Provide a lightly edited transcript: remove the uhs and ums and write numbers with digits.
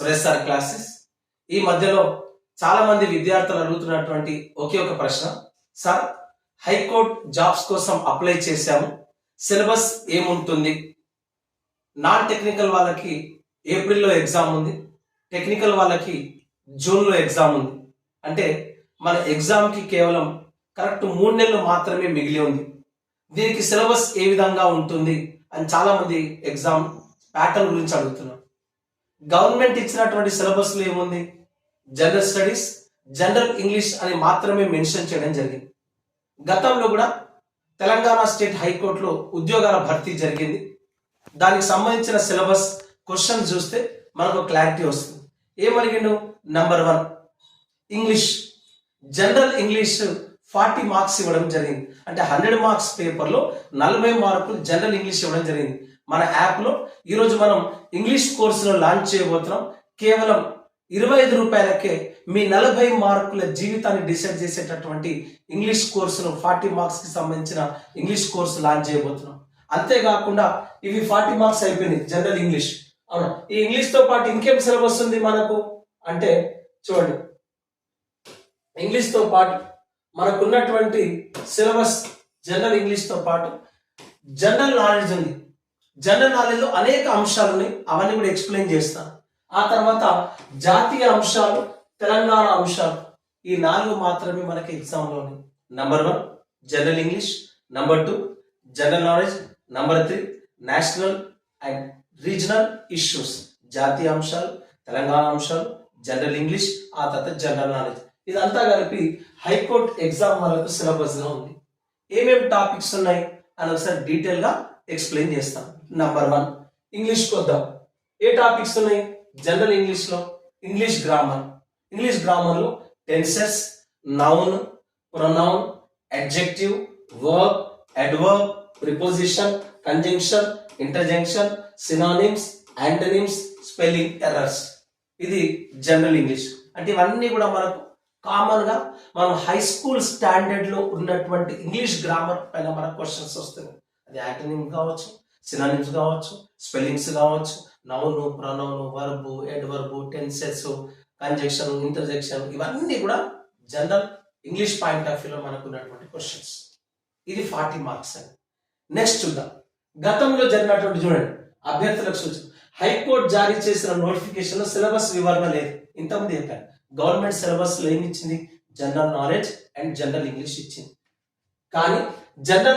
Fresher classes. ఈ మధ్యలో చాలా మంది విద్యార్థులు అడుగుతున్నటువంటి ఒకే ఒక ప్రశ్న, సార్ హైకోర్టు జాబ్స్ కోసం అప్లై చేశాము, సిలబస్ ఏముంటుంది? నాన్ టెక్నికల్ వాళ్ళకి ఏప్రిల్లో ఎగ్జామ్ ఉంది, టెక్నికల్ వాళ్ళకి జూన్లో ఎగ్జామ్ ఉంది. అంటే మన ఎగ్జామ్కి కేవలం కరెక్ట్ 3 నెలలు మాత్రమే మిగిలి ఉంది. దీనికి సిలబస్ ఏ విధంగా ఉంటుంది అని చాలా మంది ఎగ్జామ్ ప్యాటర్న్ గురించి అడుగుతున్నారు. గవర్నమెంట్ ఇచ్చినటువంటి సిలబస్లో ఏముంది? జనరల్ స్టడీస్, జనరల్ ఇంగ్లీష్ అని మాత్రమే మెన్షన్ చేయడం జరిగింది. గతంలో కూడా తెలంగాణ స్టేట్ హైకోర్టులో ఉద్యోగాల భర్తీ జరిగింది. దానికి సంబంధించిన సిలబస్ క్వశ్చన్ చూస్తే మనకు క్లారిటీ వస్తుంది. ఏమడిగిండు? Number 1 English, general English 40 marks ఇవ్వడం జరిగింది. అంటే 100 మార్క్స్ పేపర్లో 40 మార్కులు జనరల్ ఇంగ్లీష్ ఇవ్వడం జరిగింది. మన యాప్లో ఈరోజు మనం ఇంగ్లీష్ కోర్సును లాంచ్ చేయబోతున్నాం. కేవలం 25 రూపాయలకే మీ 40 మార్కుల జీవితాన్ని డిసైడ్ చేసేటటువంటి ఇంగ్లీష్ కోర్సును 40 మార్క్స్ కి సంబంధించిన ఇంగ్లీష్ కోర్సు లాంచ్ చేయబోతున్నాం. అంతేకాకుండా ఇవి 40 మార్క్స్ అయిపోయినాయి జనరల్ ఇంగ్లీష్. అవునా, ఈ ఇంగ్లీష్ తో పాటు ఇంకేం సిలబస్ ఉంది మనకు అంటే చూడండి, ఇంగ్లీష్ తో పాటు మనకున్నటువంటి సిలబస్ జనరల్ ఇంగ్లీష్ తో పాటు జనరల్ నాలెడ్జ్ ఉంది. జనరల్ నాలెడ్జ్ లో అనేక అంశాలు ఉన్నాయి, అవన్నీ కూడా ఎక్స్ప్లెయిన్ చేస్తాను. ఆ తర్వాత జాతీయ అంశాలు, తెలంగాణ అంశాలు, ఈ 4 మాత్రమే మనకి ఎగ్జామ్ లో ఉన్నాయి. Number 1 general English, number 2 general knowledge, number 3 national and regional issues, జాతీయ అంశాలు, తెలంగాణ అంశాలు, జనరల్ ఇంగ్లీష్, ఆ తర్వాత జనరల్ నాలెడ్జ్. ఇదంతా కలిపి హైకోర్టు ఎగ్జామ్ వరకు సిలబస్ గా ఉంది. ఏమేమి టాపిక్స్ ఉన్నాయి అని ఒకసారి డీటెయిల్ గా ఎక్స్ప్లెయిన్ చేస్తాను. నంబర్ 1 ఇంగ్లీష్ కొద్దాం. ఏ టాపిక్స్ ఉన్నాయి? జనరల్ ఇంగ్లీష్ లో ఇంగ్లీష్ గ్రామర్. ఇంగ్లీష్ గ్రామర్ లో tenses, noun, pronoun, adjective, verb, adverb, preposition, conjunction, interjunction, synonyms, antonyms, spelling errors. ఇది జనరల్ ఇంగ్లీష్. అంటే ఇవన్నీ కూడా మనకు కామన్ గా మనం హై స్కూల్ స్టాండర్డ్ లో ఉన్నటువంటి ఇంగ్లీష్ గ్రామర్ పైన మనకు క్వశ్చన్స్ వస్తున్నాయి. అది యాంటోనిమ్ కావచ్చు, సినానిమ్స్ కావచ్చు, స్పెల్లింగ్స్ కావచ్చు, noun, pronoun, verb, adverb, tenses, conjunction, interjection, ఇవన్నీ కూడా జనరల్ ఇంగ్లీష్ పాయింట్ ఆఫ్ వ్యూలో మనకు ఉన్నటువంటి క్వశ్చన్స్. ఇది 40 మార్క్స్ అని. నెక్స్ట్ చూద్దాం. గతంలో జరిగినటువంటి చూడండి అభ్యర్థులకు సూచన. హైకోర్టు జారీ చేసిన నోటిఫికేషన్ లో సిలబస్ వివరణ లేదు. ఇంతకుముందు చెప్పాను, గవర్నమెంట్ సిలబస్ లో ఏమి ఇచ్చింది? General knowledge and general English ఇచ్చింది. కానీ జనరల్